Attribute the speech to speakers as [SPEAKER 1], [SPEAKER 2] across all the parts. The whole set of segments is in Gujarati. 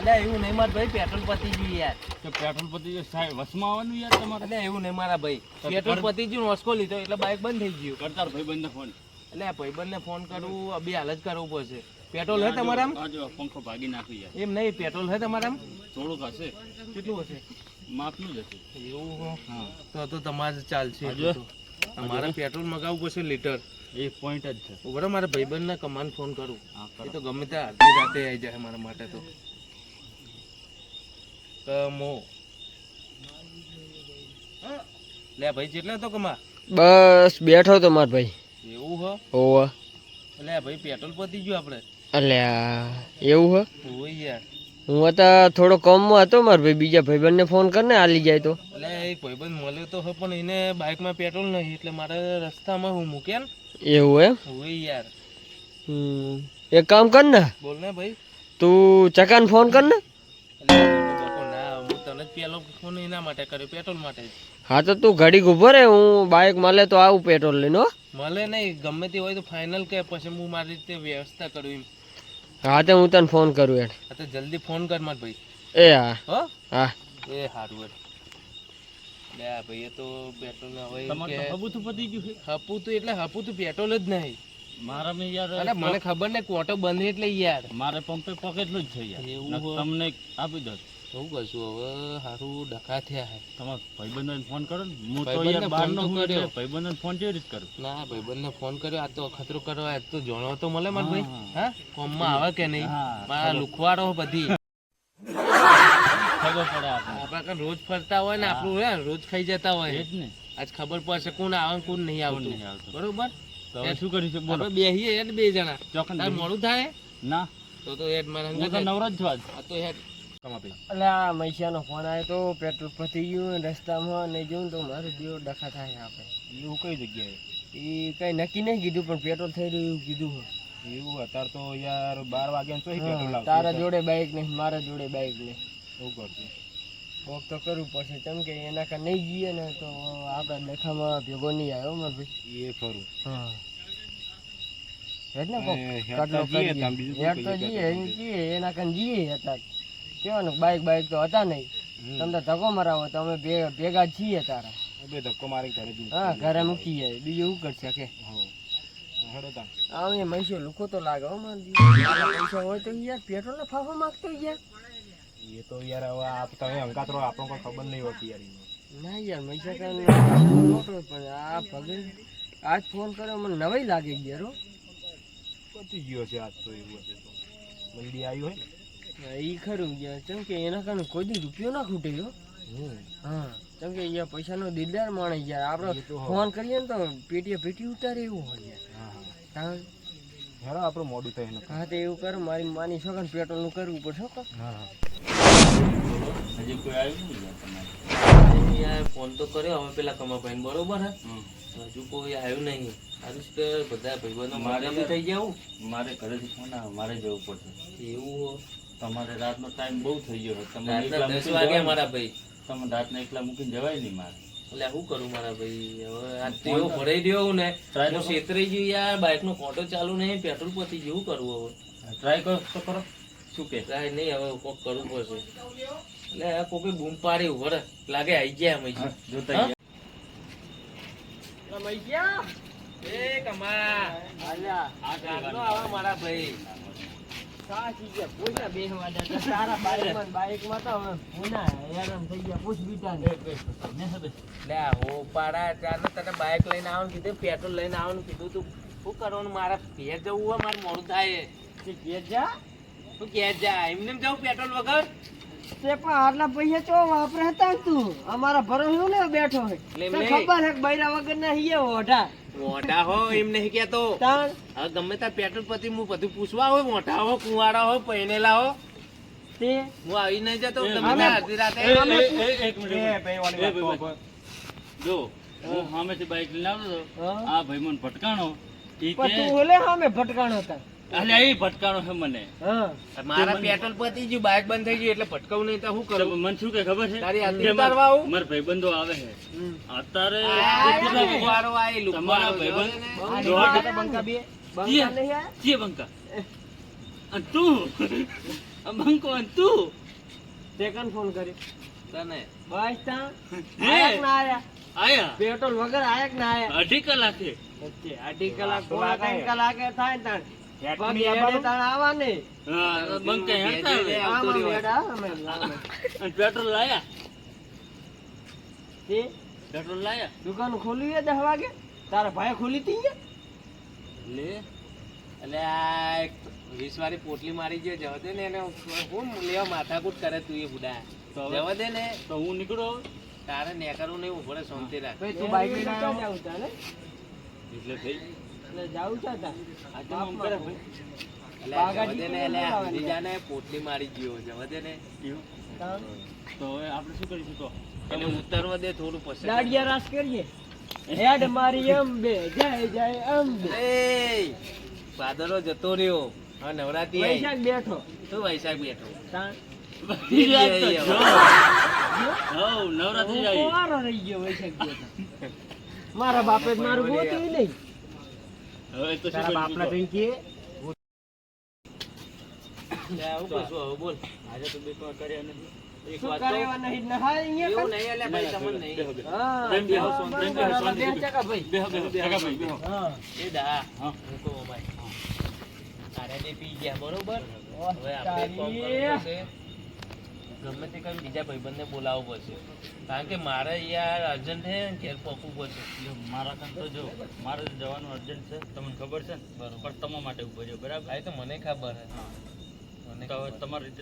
[SPEAKER 1] એટલે એવું નહીં મારા ભાઈ, પેટ્રોલ પતી ગયું યાર.
[SPEAKER 2] તો પેટ્રોલ પતી ગયું સાહેબ વસમાં આવવાનું યાર તમારે.
[SPEAKER 1] એટલે એવું નહીં મારા ભાઈ, પેટ્રોલ પતી ગયું, ઓસ્કો લીધો એટલે બાઇક બંધ થઈ ગયું.
[SPEAKER 2] કરતા ભાઈ બંધ ફોન.
[SPEAKER 1] એટલે આ ભાઈબંધને ફોન કરવું અભી હાલ જ કરવું પડશે. પેટ્રોલ હે તમારામ?
[SPEAKER 2] આ જો પંખો ભાગી નાખ્યું યાર.
[SPEAKER 1] એમ નહીં, પેટ્રોલ હે તમારામ?
[SPEAKER 2] થોડુંક હશે.
[SPEAKER 1] કેટલું હશે?
[SPEAKER 2] માપનું જ હશે.
[SPEAKER 1] એવું
[SPEAKER 2] હા
[SPEAKER 1] તો તમારે ચાલશે. મારે પેટ્રોલ મગાવવું પડશે લીટર.
[SPEAKER 2] એ પોઈન્ટ જ છે.
[SPEAKER 1] બરાબર, મારા ભાઈબંધને કમાન ફોન કરું.
[SPEAKER 2] હા
[SPEAKER 1] એ તો ગમે ત્યાં અડધી રાતે આવી જાય મારા માટે. તો કમો લે ભાઈ, જેટલા તો કમા
[SPEAKER 3] બસ બેઠો તો માર ભાઈ.
[SPEAKER 1] એવું હો?
[SPEAKER 3] ઓવા
[SPEAKER 1] એટલે ભાઈ પેટ્રોલ પતી ગયું આપણે.
[SPEAKER 3] અલ્યા એવું હે?
[SPEAKER 1] ઓય યાર,
[SPEAKER 3] હું હતા થોડો કમમાં હતો માર ભાઈ. બીજા ભાઈબંધને ફોન કરને આલી જાય તો.
[SPEAKER 1] એટલે એક ભાઈબંધ મળ્યો તો હે, પણ એને બાઇકમાં પેટ્રોલ નહીં એટલે મારે રસ્તામાં હું મૂકે ને.
[SPEAKER 3] એવું એમ?
[SPEAKER 1] ઓય યાર.
[SPEAKER 3] એક કામ કર ને,
[SPEAKER 1] બોલ ને ભાઈ.
[SPEAKER 3] તું ચકાને ફોન કર ને.
[SPEAKER 1] બાપુ ના, હું તને જ પહેલો ફોન એના માટે કર્યો, પેટ્રોલ માટે જ.
[SPEAKER 3] હા તો તું ઘડીક ઉભો રે, હું બાઇક મળે તો આવું પેટ્રોલ લઈને. હો
[SPEAKER 1] મળે નહીં, ગમે તે હોય તો ફાઇનલ કે પછી હું મારી રીતે વ્યવસ્થા કરું એમ.
[SPEAKER 3] હા તો હું તને ફોન કરું યાર.
[SPEAKER 1] હા તો જલ્દી ફોન કર માર ભાઈ.
[SPEAKER 3] એ હા
[SPEAKER 1] હો
[SPEAKER 3] હા
[SPEAKER 1] એ સારું હેડ. લે આ ભાઈ, એ તો પેટ્રોલ હવે
[SPEAKER 2] તમારે તો હબુતું પતી ગયું છે.
[SPEAKER 1] હપુતું એટલે હપુતું પેટ્રોલ જ નહીં.
[SPEAKER 2] મારા મેં યાર
[SPEAKER 1] અરે મને ખબર ને કોટો બંધ એટલે યાર.
[SPEAKER 2] મારે પંપે પોકેટનું જ છે યાર.
[SPEAKER 1] એવું
[SPEAKER 2] નકર
[SPEAKER 1] હોય?
[SPEAKER 2] તમને આપી દો.
[SPEAKER 1] શું કરશું હવે, સારું ડખા થયા હે.
[SPEAKER 2] તમારા ભાઈબંધોને ફોન કરો ને. હું તો
[SPEAKER 1] ભાઈબંધને
[SPEAKER 2] યાર બહારનો
[SPEAKER 1] ફોન તો
[SPEAKER 2] હું એટલે
[SPEAKER 1] કર્યો.
[SPEAKER 2] ભાઈબંધોને ફોન કેવી રીતે કરું?
[SPEAKER 1] ના ભાઈબંધને ફોન કર્યો, આ તો અખતરો કરવા, આજ તો જાણવા તો મળે માર ભાઈ.
[SPEAKER 2] હા.
[SPEAKER 1] હા, કોમમાં આવે કે નહીં?
[SPEAKER 2] હા,
[SPEAKER 1] મારા લુખવાડો બધી
[SPEAKER 2] ખબર પડે આપણે.
[SPEAKER 1] આપણા કાં રોજ ફરતા હોય ને, આપણું હે રોજ ખાઈ જતા હોય.
[SPEAKER 2] એ જ ને.
[SPEAKER 1] આજ ખબર પડશે કોણ આવે ને કોણ નહીં આવતું.
[SPEAKER 2] નહીં આવતું.
[SPEAKER 1] બરોબર,
[SPEAKER 2] તો હવે શું કરીશું બોલો?
[SPEAKER 1] આપણે બેહીએ હેડ બે જણા.
[SPEAKER 2] ચોકન
[SPEAKER 1] તાર મોડું થાય
[SPEAKER 2] ના,
[SPEAKER 1] તો હેડ મારા
[SPEAKER 2] હું તો નવરો જ છું આજ.
[SPEAKER 1] આ તો હેડ કમા ભાઈ.
[SPEAKER 3] એટલે આ મૈસાનો ફોન આવ્યો તો પેટ્રોલ પતી ગયું રસ્તામાં નહીં જોઉં તો મારે દેવ ડખા થાય આપણે.
[SPEAKER 2] એવું કઈ જગ્યાએ?
[SPEAKER 3] એ કઈ નક્કી નહીં કીધું પણ પેટ્રોલ થઈ રહ્યું એવું કીધું.
[SPEAKER 2] એવું અત્યારે તો યાર 12 વાગ્યા તો
[SPEAKER 3] હા, તારા જોડે બાઇક નહીં, મારા જોડે બાઇક નહીં.
[SPEAKER 2] એવું કરશું.
[SPEAKER 3] કોક તો કરવું પડશે, કેમ કે એના કાં નહીં જઈએ ને તો આપણા ડખામાં ભેગો નહીં આવ્યો મારે ભાઈ.
[SPEAKER 2] એ ખરું.
[SPEAKER 3] હા હેડ ને કોક
[SPEAKER 2] હેડતા
[SPEAKER 3] કાઢલો
[SPEAKER 2] જઈએ
[SPEAKER 3] કરીએ.
[SPEAKER 2] તામ બીજું શું
[SPEAKER 3] હેડ તો
[SPEAKER 2] કહીએ
[SPEAKER 3] જઈએ, એમ જઈએ એના કાન જઈએ અત્યારે. કેવાનું બાઇક તો હતા નહીં. તમને ધક્કો મરાવો તો અમે ભેગા જ છીએ તારા.
[SPEAKER 2] બે ધક્કો મારી ઘરે જઈએ.
[SPEAKER 3] હા ઘરે મૂકી જાય, બીજું શું કરશે કે?
[SPEAKER 2] હેડો તામ.
[SPEAKER 3] આ મૈસો લુખો તો લાગે હો મારે. પૈસા હોય તો યાર પેટ્રોલ ને ફાફો માગતો યાર.
[SPEAKER 2] એ તો યાર હવે આપ તમે અંકાત રહો, આપણને કોઈ ખબર નહીં હોતી યાર.
[SPEAKER 3] ના યાર મૈસા કાન મોટો પણ આ ભગન આજ ફોન કર્યો મને નવાઈ લાગે યાર. હો
[SPEAKER 2] પતી ગયો છે આજ તો. એવું હશે તો મંદી આવ્યું હોય
[SPEAKER 3] એ ખરું યાર, કેમ કે એના કારણે કોઈ દી રૂપિયો ના ખૂટે હો. હા, કેમ કે યાર પૈસાનો દિલદાર માણસ યાર. આપણે ફોન કરીએ ને તો પેટી ઉતારે એવું હોય યાર. હા
[SPEAKER 2] હેડો આપણું મોડું થાય એનું.
[SPEAKER 3] હા તો એવું કરું, મારી માની છોકરા પેટ્રોલ નું કરવું પડશે.
[SPEAKER 2] હજી કોઈ આવ્યું નહીં તમારે?
[SPEAKER 1] યાર ફોન તો કર્યો હવે પેલા કમાભાઈ, બરોબર હે. હજુ કોઈ આવ્યું નહીં. સારું છે કે બધા ભાઈબંધો મારે બી થઈ ગયા.
[SPEAKER 2] મારે ઘરેથી ફોન આવે, મારે જવું પડશે.
[SPEAKER 1] એવું
[SPEAKER 2] તમારે રાતનો ટાઈમ બહુ થઈ ગયો. તમે
[SPEAKER 1] રાતના 10 વાગ્યા મારા ભાઈ.
[SPEAKER 2] તમે રાતના એકલા મૂકીને જવાય નહીં મારે.
[SPEAKER 1] એટલે શું કરું મારા ભાઈ, હવે આ તેવો ભરાઈ રહ્યો ને હું છેતરાઈ ગયું યાર. બાઇક નો કોટો ચાલુ નહીં, પેટ્રોલ પતી ગયું, કરવું હવે?
[SPEAKER 2] ટ્રાય કરો તો કરો. શું કે
[SPEAKER 1] ટ્રાય નહીં, હવે કોક કરવું પડશે. એટલે આ કોકે બૂમ પાડી ઉભર લાગે આવી ગયા અમે.
[SPEAKER 2] જોતા
[SPEAKER 3] મૈસા
[SPEAKER 1] એ કમા
[SPEAKER 3] અલ્યા
[SPEAKER 1] આ ગામનો આવા મારા ભાઈ.
[SPEAKER 3] સાચી ગયા પૂછા બેહવા દે તારા બાઈકમાં તો હવે પૂના હેરાન થઈ ગયા. પૂછ બીટા ને
[SPEAKER 1] લે હો પાડા ચાલ તને બાઇક લઈને આવવાનું કીધું, પેટ્રોલ લઈને આવવાનું કીધું. તું શું કરવાનું? મારા ઘેર જવું હોય, મારે મોડું થાય.
[SPEAKER 3] ઘેર જા.
[SPEAKER 1] તું ઘેર જા, એમને જવું પેટ્રોલ વગર?
[SPEAKER 3] તે પણ આટલા પૈસા તો વાપરે હતા તું અમારા ભરોસો ને બેઠો હોય. તને ખબર હે કે બૈરા વગર ના હિયે ઓઢા
[SPEAKER 1] મોટા હો એમ નહીં કેતો.
[SPEAKER 3] તાણ
[SPEAKER 1] હવે ગમે ત્યાં પેટ્રોલ પતિ હું બધું પૂછવા હોય, મોટા હો, કુંવારા હો, પૈનેલા હો,
[SPEAKER 3] તે
[SPEAKER 1] હું આવી નહીં જતો. ગમે ત્યાં અડધી રાતે
[SPEAKER 2] એક મિનિટ જો હું સામેથી બાઈક લઈને આવતો હતો. આ ભાઈ મને ભટકાણો. ઈ
[SPEAKER 3] પણ
[SPEAKER 2] કે
[SPEAKER 3] તું ઓલે સામે ભટકાણો હતા.
[SPEAKER 2] અલ્યા એ ભટકાણો છે મને.
[SPEAKER 3] હા
[SPEAKER 1] મારા પેટ્રોલ પતી ગયું, બાઇક બંધ થઈ ગયું એટલે ભટકાવું નહીં તો શું કરું?
[SPEAKER 2] મને શું કે ખબર છે?
[SPEAKER 1] તારી હાથી
[SPEAKER 2] કે
[SPEAKER 1] ઉતારવા આવું?
[SPEAKER 2] મારા ભાઈબંધો આવે છે અત્યારે.
[SPEAKER 1] લુખવારો આ
[SPEAKER 2] તમારા
[SPEAKER 1] લુખવારો
[SPEAKER 2] ભાઈબંધ
[SPEAKER 3] બંકા બે બંકા
[SPEAKER 2] ચીએ?
[SPEAKER 3] નહીં આ?
[SPEAKER 2] ચીએ બંકા? અને તું આ બંકો અને તું
[SPEAKER 3] તે કન ફોન કર્યો
[SPEAKER 1] તને
[SPEAKER 3] બસ તા આયા કે ના આયા
[SPEAKER 2] આયા
[SPEAKER 3] પેટ્રોલ વગર આયા કે ના આયા
[SPEAKER 2] 2.5 કલાકે
[SPEAKER 3] ઓકે અઢી કલાક પોણા 3 કલાકે થાય તાણ પગ હેડે તાણ આવવાને
[SPEAKER 2] હા બંકે હેડતા હવે.
[SPEAKER 3] આમાં મેડા અમે
[SPEAKER 2] અને પેટ્રોલ લાયા
[SPEAKER 3] તે
[SPEAKER 2] પેટ્રોલ લાયા
[SPEAKER 3] દુકાન ખોલી હે 10 વાગે તારા ભાઈ ખોલી તી ને
[SPEAKER 1] લે એટલે આ 20 વાળી પોટલી મારી ગયો જવા દે ને એને હું લેવા માથાકૂટ કરે તું એ બુડા
[SPEAKER 2] તો હવે?
[SPEAKER 1] જવા દે ને
[SPEAKER 2] તો હું નીકળો
[SPEAKER 1] તારે નેકરવું નહીં ઉભો રહે શાંતિ રાખ
[SPEAKER 3] ભાઈ તું બાઈક લઈને જાવ તા ને
[SPEAKER 2] એટલે થઈ
[SPEAKER 3] એટલે જાવ છે તા
[SPEAKER 2] આ તો આમ કરે ભાઈ
[SPEAKER 1] એટલે જવા દે ને એટલે આ સમજી જા ને પોટલી મારી ગયો જવા દે ને
[SPEAKER 2] એવું?
[SPEAKER 3] તાણ
[SPEAKER 2] તો હવે આપણે શું કરીશું તો
[SPEAKER 1] એને ઉતરવા દે થોડું પછી
[SPEAKER 3] દાડિયા રાસ કરીએ હેડ મારી એમ બે જાય જાય એમ બે
[SPEAKER 1] એ પાદરો જતો રહ્યો હા નવરાત્રી આવી.
[SPEAKER 3] વૈશાખ બેઠો
[SPEAKER 1] શું વૈશાખ બેઠો
[SPEAKER 3] તાણ
[SPEAKER 2] હઉ નવરાત્રી આવી
[SPEAKER 3] કુંવારો રહી ગયો વૈશાખ બેઠો મારા બાપે જ મારું ગોતું નહીં
[SPEAKER 2] હવે તો શું
[SPEAKER 3] તારા બાપના
[SPEAKER 2] કરીશું
[SPEAKER 3] કઈ કે
[SPEAKER 1] લે, આવું કશું હવે બોલ
[SPEAKER 2] તો? આજે તો બે પણ કર્યા નથી એક
[SPEAKER 3] શું
[SPEAKER 2] વાત
[SPEAKER 3] કરેવા નહીં નહાય અહીંયા
[SPEAKER 1] એવું
[SPEAKER 3] કર?
[SPEAKER 1] નહીં એટલે ભાઈ તમને નહીં
[SPEAKER 2] બેહો, બેહો.
[SPEAKER 3] હા
[SPEAKER 2] બેન, બેહો,
[SPEAKER 3] હા,
[SPEAKER 2] બેન,
[SPEAKER 3] બરોબર,
[SPEAKER 2] બેહો,
[SPEAKER 3] હવે
[SPEAKER 2] શાંતિ
[SPEAKER 3] બેન ચકા ભાઈ
[SPEAKER 2] બેહો બેહો કાકા ભાઈ બેહો
[SPEAKER 3] હા
[SPEAKER 1] એ દા
[SPEAKER 2] હા
[SPEAKER 1] હું કહું ભાઈ તારે જે પી ગયા બરોબર
[SPEAKER 3] ઓહ,
[SPEAKER 1] હવે આપણે એક કામ
[SPEAKER 3] તારી.
[SPEAKER 1] કરવું પડશે ગમે તે કઈ બીજા ભાઈબંધને બોલાવવો પડશે કારણ કે મારે યાર અર્જન્ટ છે ને ઘેર પહોંચવું પડશે
[SPEAKER 2] જો મારા કામ તો જો મારે જવાનું અર્જન્ટ છે તમને ખબર છે ને પણ તમારા માટે ઉભો રહ્યો બરાબર
[SPEAKER 1] આ તો મને ખબર છે મને
[SPEAKER 2] તો હવે
[SPEAKER 1] ખબર.
[SPEAKER 2] તમારી રીતે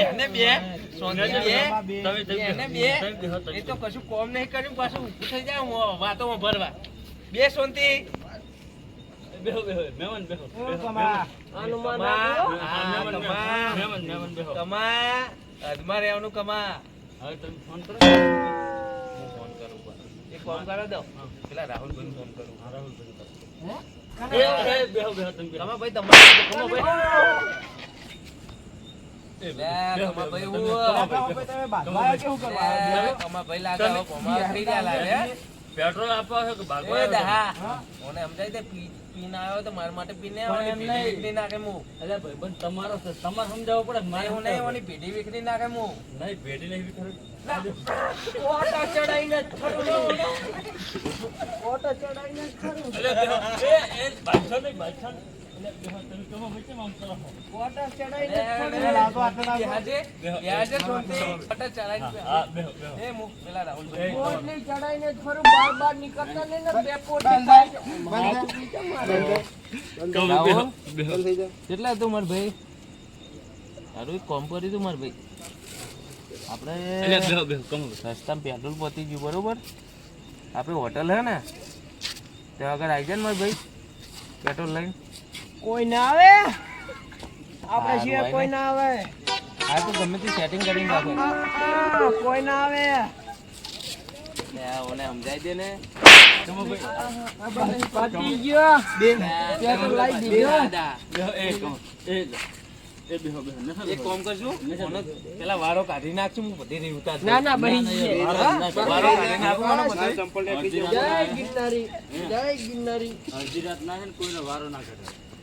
[SPEAKER 1] બેને બે, તું બેને બે. શાંતિ બે.
[SPEAKER 2] તમે
[SPEAKER 1] બેને બે. એ તો કશું કોમ નહીં કર્યું પાછું ઊભું થઈ જાય હું વાતોમાં ભરવા બે શાંતિ
[SPEAKER 2] બેહો બેહો મહેમાન બેહો
[SPEAKER 3] હનુમાન
[SPEAKER 1] કમા.
[SPEAKER 3] આવ્યો?
[SPEAKER 1] હા, કમા.
[SPEAKER 2] મહેમાન બેહો
[SPEAKER 1] કમા અજમા રહેવાનું કમા
[SPEAKER 2] હવે તમે ફોન કરો
[SPEAKER 1] હું ફોન કરું પાછું. એક ફોન કરો દો પેલા રાહુલભાઈ ફોન કરું
[SPEAKER 2] હા, રાહુલભાઈ કરો.
[SPEAKER 3] હે?
[SPEAKER 2] એ બેહો બેહો તમે બેહો.
[SPEAKER 1] કમા ભાઈ તમારે કમા ભાઈ લે, કમા ભાઈ હું કમા ભાઈ લાગે હવે કોમા થઈ ગયા લાગે
[SPEAKER 2] પેટ્રોલ આપવા છે કે ભાગવા
[SPEAKER 1] એ
[SPEAKER 2] આવ્યો છો?
[SPEAKER 1] દહા મને સમજાય દે પીને આવ્યો તો મારા માટે પીને આવવાની
[SPEAKER 3] એમ
[SPEAKER 1] પેઢી
[SPEAKER 3] નહીં.
[SPEAKER 1] વિકરી નાખે હું
[SPEAKER 2] અલ્યા ભાઈબંધ તમારો છે તમારે સમજાવવું પડે મારે
[SPEAKER 1] એવું નહીં ઓની પેઢી વિકરી નાખે હું
[SPEAKER 2] નહીં ભેટી નહીં વિખરે.
[SPEAKER 3] ઓટા ચડાઈને જ ખરું ને ઓલો. ઓટા ચડાઈને જ ખરું.
[SPEAKER 2] અલ્યા બેહો. એ બાદશાહ નહીં, બાદશાહ નહીં. અલ્યા બેહો, તમે કેમાં વચ્ચે આમ કરો છો?
[SPEAKER 3] ઓટા ચડાઈને જ
[SPEAKER 1] લે,
[SPEAKER 3] ખરું.
[SPEAKER 1] લે, બેહાજે, બેહાજે શાંતિ. ફટા ચડાઈને
[SPEAKER 2] હા,
[SPEAKER 1] બેહાજે.
[SPEAKER 2] હા, બેહો, બેહો.
[SPEAKER 1] એ મુક પેલા રાહુલભાઈ
[SPEAKER 3] પોટલી ચડાઈને જ ખરું. બાર બાર નીકળતા નહીં ને બે પોટલી ખાઈ જાઓ. માથું બીજા મારે.
[SPEAKER 2] કહું, બેહો, બેહો.
[SPEAKER 1] કેટલા હતું માર ભાઈ સારું એક કોમ કર્યું હતું માર ભાઈ
[SPEAKER 2] અલ્યા
[SPEAKER 1] આપણે
[SPEAKER 2] બેહો, બેહો, કહું.
[SPEAKER 1] રસ્તામાં પેટ્રોલ પતી ગયું બરોબર આપણે હોટલ હે ને ત્યાં આગળ આવી જાય ને માર ભાઈ પેટ્રોલ લઈને
[SPEAKER 3] કોઈ ના આવે આપણે
[SPEAKER 1] હારું,
[SPEAKER 3] સિવાય કોઈ ના આવે
[SPEAKER 1] હા તો ગમે તે સેટિંગ કરીને રાખો
[SPEAKER 3] કોઈ ના આવે
[SPEAKER 1] લે, ઓને સમજાઈ દે ને
[SPEAKER 2] કહું ભાઈ.
[SPEAKER 3] પતી ગયો પેટ્રોલ લાવી દીધો
[SPEAKER 1] દાદા,
[SPEAKER 2] બેહો, એ કહું. એ બેહો, બેહો. નસો
[SPEAKER 1] એક
[SPEAKER 2] બેહો.
[SPEAKER 1] કામ કરશું ઓને પેલા વારો કાઢી નાખશું હું બધી રહી ઉતાર
[SPEAKER 3] ના ના બહી
[SPEAKER 2] ના,
[SPEAKER 3] છે
[SPEAKER 2] વારો ના,
[SPEAKER 1] વારો કાઢી નાખું મને બધો.
[SPEAKER 2] અડધી રાત
[SPEAKER 3] જય
[SPEAKER 2] ના-
[SPEAKER 3] ગિરનારી જય ગિરનારી
[SPEAKER 2] અડધી રાત ના છે ને કોઈનો વારો ના કરે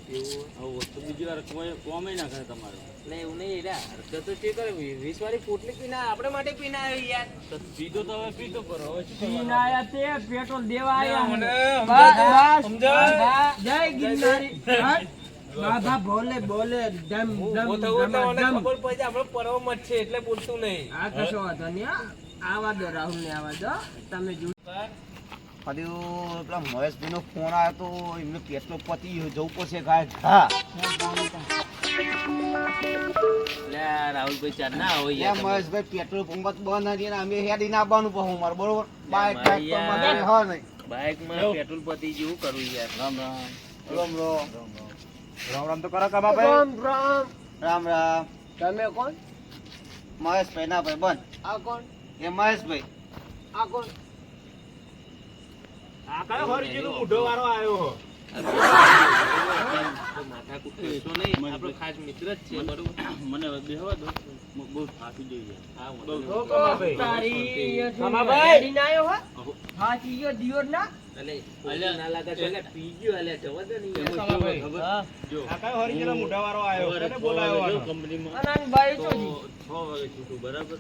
[SPEAKER 2] એવું વસ્તુ બીજી વાર કોઈ કોમે ના કરે તમારે
[SPEAKER 1] ને એવું નહીં યાર હરકત તો ચેક કરે 20 વાળી પોટલી પીને આપણે માટે પીને આવ્યો યાર
[SPEAKER 2] તો પીધો તો હવે પીધો કરો હવે શું
[SPEAKER 3] પીને
[SPEAKER 2] કરવાનું?
[SPEAKER 3] આયા તે પેટ્રોલ દેવા આયા
[SPEAKER 1] મને
[SPEAKER 3] બસ,
[SPEAKER 1] સમજાય.
[SPEAKER 3] બસ. જય ગિરનારી બાબા બોલે બોલે ડમ ડમ
[SPEAKER 1] ઉભો થવું એટલે ઓને
[SPEAKER 3] ડમ
[SPEAKER 1] ખબર પડી જાય આપણે પર્વમાં જ છે એટલે બોલતું નહીં
[SPEAKER 3] આ કશો વાંધો નહીં હા. આવા દો રાહુલ ને આવા દો તમે જો
[SPEAKER 4] પેલા મહેશભાઈ નો ફોન આવ્યો તો એમને પેટ્રોલ પતી ગયું, જવું પડશે ગાય હા
[SPEAKER 1] લે રાહુલભાઈ ચાર ના હોય
[SPEAKER 4] યાર
[SPEAKER 1] યાર તમે.
[SPEAKER 4] મહેશભાઈ પેટ્રોલ પંપ જ બંધ હતી ને અમે હેડી ના આવવાનું પણ મારે બરોબર બાઈક
[SPEAKER 1] મારે
[SPEAKER 4] બાઈક પર
[SPEAKER 1] યાર.
[SPEAKER 4] મને હા નહીં
[SPEAKER 1] બાઇકમાં પેટ્રોલ પતી ગયું કરું યાર
[SPEAKER 2] રામ રામ
[SPEAKER 4] રામ રામ રામ રામ તો કરો કબા ભાઈ
[SPEAKER 3] રામ રામ
[SPEAKER 4] રામ રામ
[SPEAKER 3] તમે કોણ
[SPEAKER 4] મહેશભાઈ ના ભાઈ બંધ
[SPEAKER 3] આ કોણ
[SPEAKER 4] એ મહેશભાઈ
[SPEAKER 3] આ કોણ
[SPEAKER 1] માથાકૂટ કરશો નહીં આપણો ખાસ મિત્ર જ છે બરોબર
[SPEAKER 2] મને હવે બેહવા દો બહુ થાકી જઈએ
[SPEAKER 1] હા
[SPEAKER 2] બહુ.
[SPEAKER 3] તારી
[SPEAKER 1] કમાભાઈ.
[SPEAKER 3] હેડીને આયો હો હાથી ગયો દિયોર ના
[SPEAKER 1] અલે ઓલે ના લાગે તો એટલે પી ગયો અલે જવા દે ને યાર.
[SPEAKER 2] કમાભાઈ.
[SPEAKER 1] હા.
[SPEAKER 2] જો
[SPEAKER 4] કાકા હરી
[SPEAKER 2] સવારે જો કંપનીમાં
[SPEAKER 3] અને આની બાઈ ચોજી
[SPEAKER 2] વાગે છૂટું, બરાબર?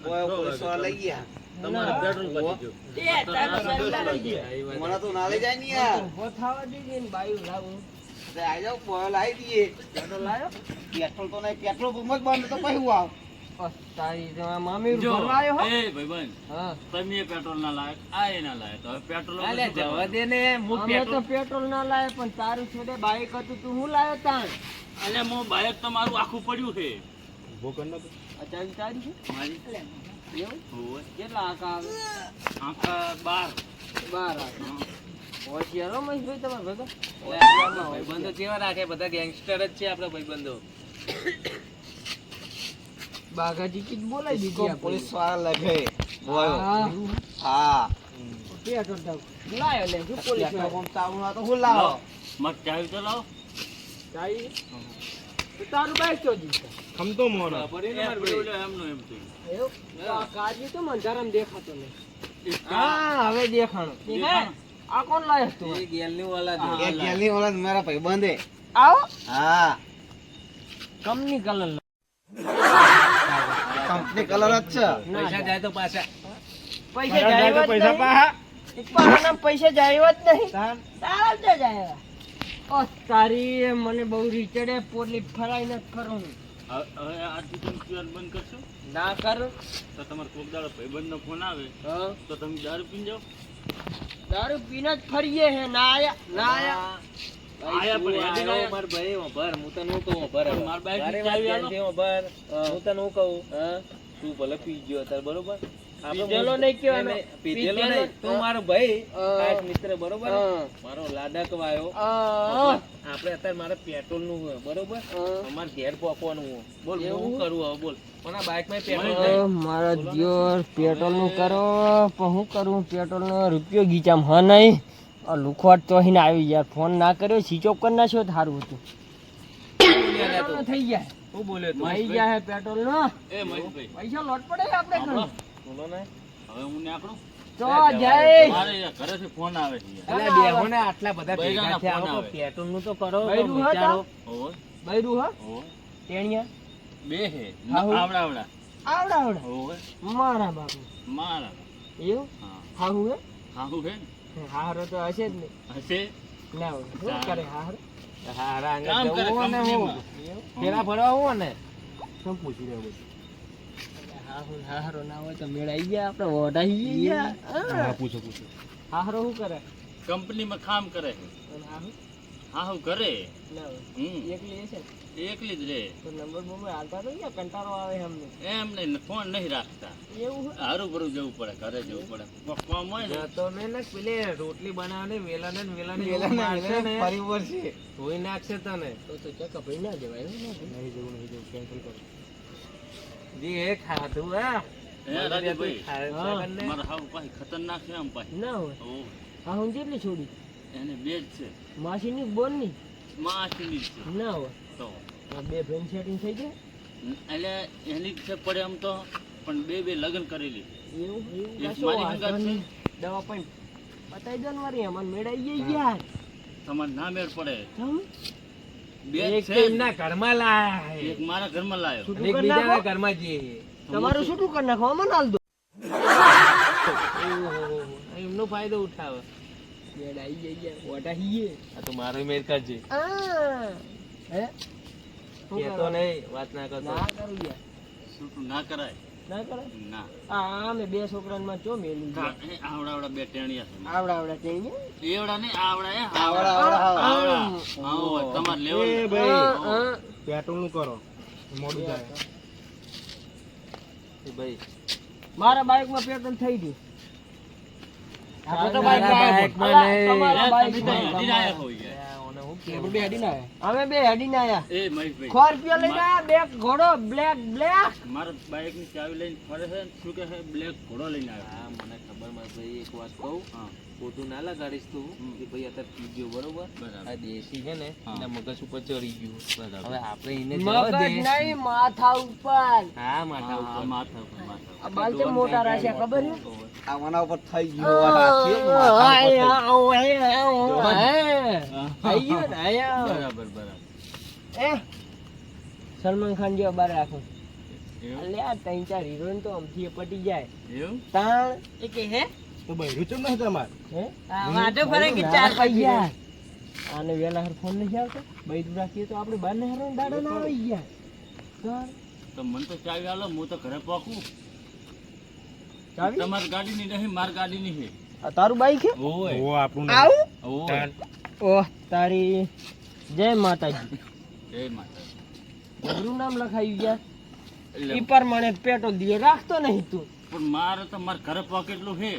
[SPEAKER 4] ઓય,
[SPEAKER 2] 6
[SPEAKER 4] પોલીસ વાળા લઈ ગયા.
[SPEAKER 2] તમારે પેટ્રોલ પતી ગયું.
[SPEAKER 4] મને તો ના લઈ જાય ને યાર.
[SPEAKER 3] ઊભો થવા દેજે ને બાયું લાવું.
[SPEAKER 4] અરે આઈ જાઓ, પોયો લાવી દઈએ.
[SPEAKER 3] પેટ્રોલ લાયો?
[SPEAKER 4] પેટ્રોલ તો નહીં, પેટ્રોલ પંપ જ બંધ તો પછી હું આવ.
[SPEAKER 3] તારી તો આ મામી
[SPEAKER 2] જો,
[SPEAKER 3] ભરવા આવ્યો હો?
[SPEAKER 2] એ ભાઈબંધ,
[SPEAKER 3] હા.
[SPEAKER 2] તમે એ પેટ્રોલ ના લાયક, આ એ ના લાયક. તો હવે પેટ્રોલ વગર
[SPEAKER 1] અલ્યા
[SPEAKER 2] શું
[SPEAKER 1] જવા
[SPEAKER 2] કરવાનું?
[SPEAKER 1] દે ને હું
[SPEAKER 3] અમે તો
[SPEAKER 1] પેટ્રોલ
[SPEAKER 3] પેટ્રોલ ના લાય પણ તારું છોડે બાઈક હતું તું હું લાયો તાણ
[SPEAKER 2] અલ્યા મો બાઇક તમારું આખું પડ્યું છે
[SPEAKER 3] અચાવી તારી છે
[SPEAKER 2] મારી.
[SPEAKER 3] એવું
[SPEAKER 2] હોવે.
[SPEAKER 3] કેટલા આકા આવે
[SPEAKER 2] આખા 12.
[SPEAKER 3] 12 આવે હોશિયાર હો મહેશભાઈ તમારે ભેગા
[SPEAKER 1] ભાઈબંધો કેવા રાખે બધા ગેંગસ્ટર જ છે આપણા ભાઈબંધો.
[SPEAKER 3] બાગાજી કીધ બોલાઈ દીધી
[SPEAKER 4] કોમ
[SPEAKER 3] આપણે.
[SPEAKER 4] પોલીસ વાળા લગે. બોયો.
[SPEAKER 3] હા.
[SPEAKER 4] હા.
[SPEAKER 3] પેટ્રોલ તો લાયો લે શું પોલીસ
[SPEAKER 4] પેટ્રોલ
[SPEAKER 3] વાળો?
[SPEAKER 4] પંપ ચાલુ ના તો હું લાવો.
[SPEAKER 2] મત ચાવી તો લાવો.
[SPEAKER 3] તારી તો તારું બાઈક ચોજી છે
[SPEAKER 1] ખબર નહીં ને મારે ભાઈ.
[SPEAKER 2] ઓલો એમનું એમ થયું.
[SPEAKER 3] એવું તો આ કાજી તો મંજારામ દેખાતો નહીં
[SPEAKER 2] એક કા-
[SPEAKER 3] હા હવે દેખાણો
[SPEAKER 2] દેખાણો.
[SPEAKER 3] આ કોણ લાયો તું
[SPEAKER 1] એ ગેલની વાલા છે.
[SPEAKER 4] એક ગેલી વાળા મારા ભાઈ બંધે.
[SPEAKER 3] આવો
[SPEAKER 4] હા.
[SPEAKER 3] કંપની કલર
[SPEAKER 4] કંપની કલર જ છે.
[SPEAKER 1] પૈસા જાય તો પાછા.
[SPEAKER 3] પૈસા જાય જ નહીં. પાછા પૈસા જાય જ નહીં તારા જ જાય ઓ તારી મને બહુ રીચડે પોટલી ફરાઈ ન કરું
[SPEAKER 2] હવે આજથી તમે પીવાનું બંધ કરશો
[SPEAKER 3] ના કરું
[SPEAKER 2] તો તમારે કોક દાડો ભાઈબંધનો ફોન આવે
[SPEAKER 3] હા
[SPEAKER 2] તો તમે દારૂ પીને જાઓ.
[SPEAKER 3] દારૂ પીને જ ફરીએ હે ના આયા ના આયા
[SPEAKER 2] આયા પણ હેડી ના આયા.
[SPEAKER 1] માર ભાઈ ઉભર, હું તને હું કહું ઉભર હવે.
[SPEAKER 2] માર બાઈક ની
[SPEAKER 1] મારી વાત
[SPEAKER 2] ચાવી આલો.
[SPEAKER 1] ધ્યાનથી ઉભર. હું તને હું કહું તું ભલે પી ગયો અત્યારે બરોબર. આપણે
[SPEAKER 3] પીધેલો નહીં કહેવાનો.
[SPEAKER 1] નહીં, પીધેલો
[SPEAKER 3] પીધેલો
[SPEAKER 1] નહીં. તું મારો ભાઈ
[SPEAKER 3] હા.
[SPEAKER 1] ખાસ મિત્ર બરોબર
[SPEAKER 3] હા.
[SPEAKER 1] મારો લાડક વાયો
[SPEAKER 3] આ
[SPEAKER 1] આપણે અત્યારે મારે પેટ્રોલ નું બરોબર અમારે ઘેર પહોંચવાનું હોય. બોલ હું
[SPEAKER 3] એવું?
[SPEAKER 1] શું કરું હવે બોલ પણ આ બાઇક માં પેટ્રોલ
[SPEAKER 2] મળી
[SPEAKER 1] નહીં.
[SPEAKER 3] મારા દિયોર પેટ્રોલ નું કરો પણ હું કરું પેટ્રોલ નો રૂપિયો ગીચામ હા નહીં આ લુખવાટ તો અહીં આવી ગયા ફોન ના કર્યો સ્વિચ ઓફ કરી નાખ્યો તો સારું હતું પેટ્રોલ નો થઈ જાય
[SPEAKER 1] શું બોલ્યો તું?
[SPEAKER 3] થઈ જાય પેટ્રોલ નો
[SPEAKER 2] એ મહેશભાઈ,
[SPEAKER 3] પૈસા લોટ પડે આપણે
[SPEAKER 2] સાંભળો.
[SPEAKER 1] બોલો ને.
[SPEAKER 2] હવે હું નીકળું.
[SPEAKER 3] તો જય
[SPEAKER 2] મારે યાર ઘરેથી ફોન આવે છે યાર.
[SPEAKER 1] અલ્યા બેહો ને આટલા બધા
[SPEAKER 2] બૈરાના
[SPEAKER 1] ભેગા થયા
[SPEAKER 2] ફોન
[SPEAKER 1] આવો
[SPEAKER 2] આવે.
[SPEAKER 1] પેટ્રોલ નું તો કરો
[SPEAKER 3] બૈરું
[SPEAKER 1] તો
[SPEAKER 3] હતા?
[SPEAKER 1] વિચારો.
[SPEAKER 2] હોવે,
[SPEAKER 3] બૈરું હા
[SPEAKER 2] હોવે.
[SPEAKER 3] ટેણિયા
[SPEAKER 2] બે હે
[SPEAKER 3] આવું?
[SPEAKER 2] આવડા આવડા.
[SPEAKER 3] આવડા આવડા
[SPEAKER 2] હોવે.
[SPEAKER 3] મારા બાપુ
[SPEAKER 2] મારા.
[SPEAKER 3] એવું
[SPEAKER 2] હા.
[SPEAKER 3] હાહુ હે
[SPEAKER 2] હાહુ હે ને?
[SPEAKER 3] હારો તો હશે જ ને
[SPEAKER 2] હશે.
[SPEAKER 3] ના હોય શું કરે હારો
[SPEAKER 1] હારા આંગળ
[SPEAKER 2] કામ કરે
[SPEAKER 1] જવું હોય ને હું.
[SPEAKER 2] કંપનીમાં.
[SPEAKER 1] ફેરા ફરવા હોય ને
[SPEAKER 3] શું પૂછી રહ્યો બધું હાહુ હારો ના હોય તો મેળાઈ ગયા આપણે ઓઢાઈ ગયા
[SPEAKER 1] પૂછો
[SPEAKER 3] હારો શું કરે
[SPEAKER 2] કંપનીમાં કામ કરે છે.
[SPEAKER 3] અને હાહુ
[SPEAKER 2] હાહુ કરે.
[SPEAKER 3] ના હોય
[SPEAKER 2] હમ.
[SPEAKER 3] એકલી હશે ને
[SPEAKER 2] એકલી જ રે.
[SPEAKER 3] તો નંબર બોમ્બર હાલતા તો ગયા કંટાળો આવે અમને
[SPEAKER 2] એમ નહીં ફોન નહીં રાખતા.
[SPEAKER 3] એવું હોય?
[SPEAKER 2] હારું ભરું જવું પડે, ઘરે જવું પડે. કામ હોય ને
[SPEAKER 1] જતો ને ને પેલે રોટલી બનાવને વેલા ને
[SPEAKER 4] વેલા
[SPEAKER 1] મારશે ને
[SPEAKER 4] ફરી વળશે.
[SPEAKER 1] ધોઈ નાખશે તને
[SPEAKER 3] તો ચક્કા ભાઈ ના દેવાય એવું ના દેવાય.
[SPEAKER 1] જે એ ખાધું હા
[SPEAKER 2] હે રાજુભાઈ,
[SPEAKER 1] ખાધું ને.
[SPEAKER 2] મારા હાવ પાછી ખતરનાક છે આમ પાછી.
[SPEAKER 3] ના હોય
[SPEAKER 2] ઓહ,
[SPEAKER 3] હાહુ જેટલી છોડી
[SPEAKER 2] એને બે જ છે.
[SPEAKER 3] માસીની બોનની
[SPEAKER 2] માસીની જ છે.
[SPEAKER 3] ના હોય
[SPEAKER 2] તો
[SPEAKER 3] આ બે ફ્રેન્ડ સેટિંગ થઈ જાય
[SPEAKER 2] એટલે એની જ છે પડે આમ તો, પણ બે લગ્ન કરેલી.
[SPEAKER 3] એવું
[SPEAKER 2] એક
[SPEAKER 3] કશો
[SPEAKER 2] મારી
[SPEAKER 3] વાંધો
[SPEAKER 2] હંગાત છે.
[SPEAKER 3] નહીં. દવા પણ બતાવી દો ને મારી અમારે મેળાઈ ગઈ યાર
[SPEAKER 2] તમારે ના મેળ પડે.
[SPEAKER 3] જમ.
[SPEAKER 2] બે જ
[SPEAKER 1] એક
[SPEAKER 2] છે.
[SPEAKER 1] તો એમના ઘરમાં લાયા
[SPEAKER 2] એક મારા ઘરમાં લાયો.
[SPEAKER 3] છૂટું
[SPEAKER 1] એક
[SPEAKER 3] કરી
[SPEAKER 1] બીજાના
[SPEAKER 3] નાખો
[SPEAKER 1] ઘરમાં જઈએ
[SPEAKER 3] તમારું શું કરી નાખો અમને હાલ દો
[SPEAKER 1] એમનો ફાયદો ઉઠાવે
[SPEAKER 3] મેળાઈ ગઈ યાર ઓટા હીએ
[SPEAKER 1] આ તો મારો મેર કરજે
[SPEAKER 3] હે શું
[SPEAKER 1] કેતો
[SPEAKER 3] કરો?
[SPEAKER 1] નહીં વાત ના કરતો
[SPEAKER 3] ના કરું યાર
[SPEAKER 2] છૂટું ના કરાય.
[SPEAKER 3] ના કરે
[SPEAKER 2] ના.
[SPEAKER 3] આ અમે બે છોકરામાં ચો મેલું છે.
[SPEAKER 2] એ આવડા આવડા બે ટેણિયા છે.
[SPEAKER 3] આવડા આવડા ચઈને
[SPEAKER 2] એવડા નહીં, આવડા એ
[SPEAKER 4] આવડા આવડા આવડા.
[SPEAKER 2] આવડા. આવો, તમારે લેવલ.
[SPEAKER 1] પેટ્રોલ નું કરો મોડું થાય ભાઈ
[SPEAKER 3] મારા બાઈકમાં પેટ્રોલ થઈ ગયું આપણે તો
[SPEAKER 1] મારા બાઈકમાં નહીં.
[SPEAKER 3] તમારા
[SPEAKER 2] તમે તો
[SPEAKER 3] બાઈકમાં.
[SPEAKER 2] હેડી ના આયા હોય યાર.
[SPEAKER 3] અમે બે હેડીને આયા
[SPEAKER 2] એ મહેશભાઈ,
[SPEAKER 3] ખોર રૂપિયા લઈને આયા બે ઘોડો બ્લેક બ્લેક
[SPEAKER 2] મારા બાઈક ની ચાવી લઈને ફરે છે ને શું કે છે બ્લેક ઘોડો લઈને આવ્યો.
[SPEAKER 1] હા મને ખબર મારા ભાઈ એક વાત કહું
[SPEAKER 2] હા,
[SPEAKER 1] ખોટું ના લગાડીશ તું કે ભાઈ અત્યારે પી ગયો બરોબર
[SPEAKER 2] બરાબર.
[SPEAKER 1] આ દેશી છે ને
[SPEAKER 2] હા.
[SPEAKER 1] એના મગજ ઉપર ચડી ગયું
[SPEAKER 2] બરાબર.
[SPEAKER 1] હવે આપણે એને જવા
[SPEAKER 3] મગજ
[SPEAKER 1] દે
[SPEAKER 3] નહીં માથા ઉપર
[SPEAKER 1] હા માથા
[SPEAKER 2] હા,
[SPEAKER 1] ઉપર
[SPEAKER 2] માથા ઉપર, માથા ઉપર.
[SPEAKER 3] આ બાલ કેમ મોટા રાખ્યા ખબર છે
[SPEAKER 4] આ મના ઉપર થઈ ગયું. આ હાથીઓ માથા ઉપર થઈ
[SPEAKER 3] થઈ ગયું ને આયા
[SPEAKER 2] બરાબર, બરાબર.
[SPEAKER 3] એ સલમાન ખાન જેવા બાર રાખો
[SPEAKER 2] એવું?
[SPEAKER 3] અલ્યા 3-4 હિરોઈન તો આમથી એ પટી જાય
[SPEAKER 2] એવું?
[SPEAKER 3] તાણ
[SPEAKER 5] એ કે હે
[SPEAKER 4] તો બૈરું ચમ નહીં તમાર
[SPEAKER 3] હે
[SPEAKER 5] વાટો ફરે કે
[SPEAKER 3] ના
[SPEAKER 5] 4
[SPEAKER 3] પાઈ ગયા. આને વેલા હર ફોન નહીં આવતો બૈરું રાખીએ તો આપણે બાર ને હરવાનો દાડો ના આવી ગયા તાણ
[SPEAKER 2] તો મને તો ચાવી આલો હું તો ઘરે પહોંચું.
[SPEAKER 3] ચાવી
[SPEAKER 2] તમારી ગાડીની નહીં મારી ગાડીની છે.
[SPEAKER 3] આ તારું બાઈક છે
[SPEAKER 2] ઓય
[SPEAKER 4] આપણું
[SPEAKER 3] આવું
[SPEAKER 2] ઓય
[SPEAKER 3] ઓહ તારી જય માતાજી
[SPEAKER 2] જય માતા.
[SPEAKER 3] જબરું નામ લખાયું ગયા
[SPEAKER 2] એટલે
[SPEAKER 3] ઈ પ્રમાણે પેટ્રોલ દીએ રાખતો નહીં તું
[SPEAKER 2] પણ મારે તો મારા ઘરે પોકેટલું છે.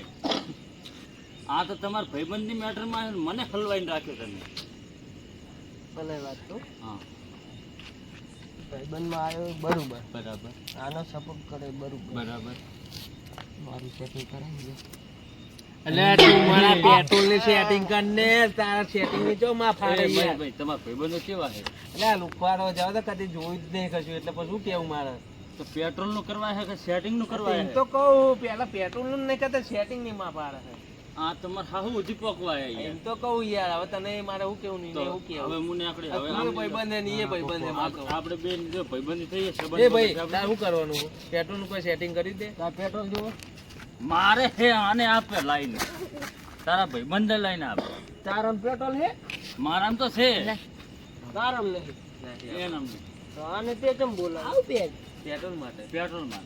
[SPEAKER 2] આ તો તમારા ભાઈબંધની મેટરમાં છે ને મને હલવાઈને રાખ્યો તમે.
[SPEAKER 3] મને વાત તો
[SPEAKER 2] હા
[SPEAKER 3] ભાઈબંધમાં આવ્યો બરોબર
[SPEAKER 2] બરાબર
[SPEAKER 3] આનો સપોર્ટ કરે બરોબર
[SPEAKER 2] બરાબર.
[SPEAKER 3] મારું સેટિંગ કરાવી દે
[SPEAKER 1] એટલે તું મારા પેટ્રોલ ની સેટિંગ કરને તારા સેટિંગ ની જો માં ફાડે
[SPEAKER 2] ભાઈ
[SPEAKER 1] યાર.
[SPEAKER 2] ભાઈ તમારા ભાઈબંધો કેવા છે?
[SPEAKER 1] એટલે આ લુખવાડો જાવ તો કદી જોયું જ નહીં કશું એટલે પછી શું કેવું મારે
[SPEAKER 2] તો પેટ્રોલ નું કરવા છે કે સેટિંગ નું કરવા
[SPEAKER 1] એમ
[SPEAKER 2] છે?
[SPEAKER 1] તો કહું પેલા પેટ્રોલ નું નહીં કરતા સેટિંગ ની માં પાડે છે
[SPEAKER 2] આ તમારે હાહુ ઉધી પોકવા
[SPEAKER 1] એમ
[SPEAKER 2] યાર.
[SPEAKER 1] તો કહું યાર હવે તને મારે શું કેવું નહીં
[SPEAKER 2] તો
[SPEAKER 1] શું કેવું
[SPEAKER 2] હવે મુને આકડી
[SPEAKER 1] હવે
[SPEAKER 2] હવે
[SPEAKER 1] તું ભાઈબંધ ને એ ભાઈબંધ એમ
[SPEAKER 2] આપણે આપણે બેન જો ભાઈબંધી થઈએ
[SPEAKER 1] એ
[SPEAKER 2] સંબંધ
[SPEAKER 1] ભાઈ
[SPEAKER 2] આપણે-
[SPEAKER 1] તાર શું કરવાનું પેટ્રોલ નું કોઈ સેટિંગ કરી દે
[SPEAKER 3] તાર પેટ્રોલ જોવો
[SPEAKER 2] મારે હે આને આપે લાઈને તારા ભાઈબંધે લાઈને આપે.
[SPEAKER 3] તારામ પેટ્રોલ હે
[SPEAKER 2] મારામ તો છે
[SPEAKER 3] તારામ નહીં
[SPEAKER 2] એ નામ
[SPEAKER 3] તો આને તે કેમ બોલાવ આવ પેજ
[SPEAKER 1] પેટ્રોલ માટે
[SPEAKER 2] પેટ્રોલ માં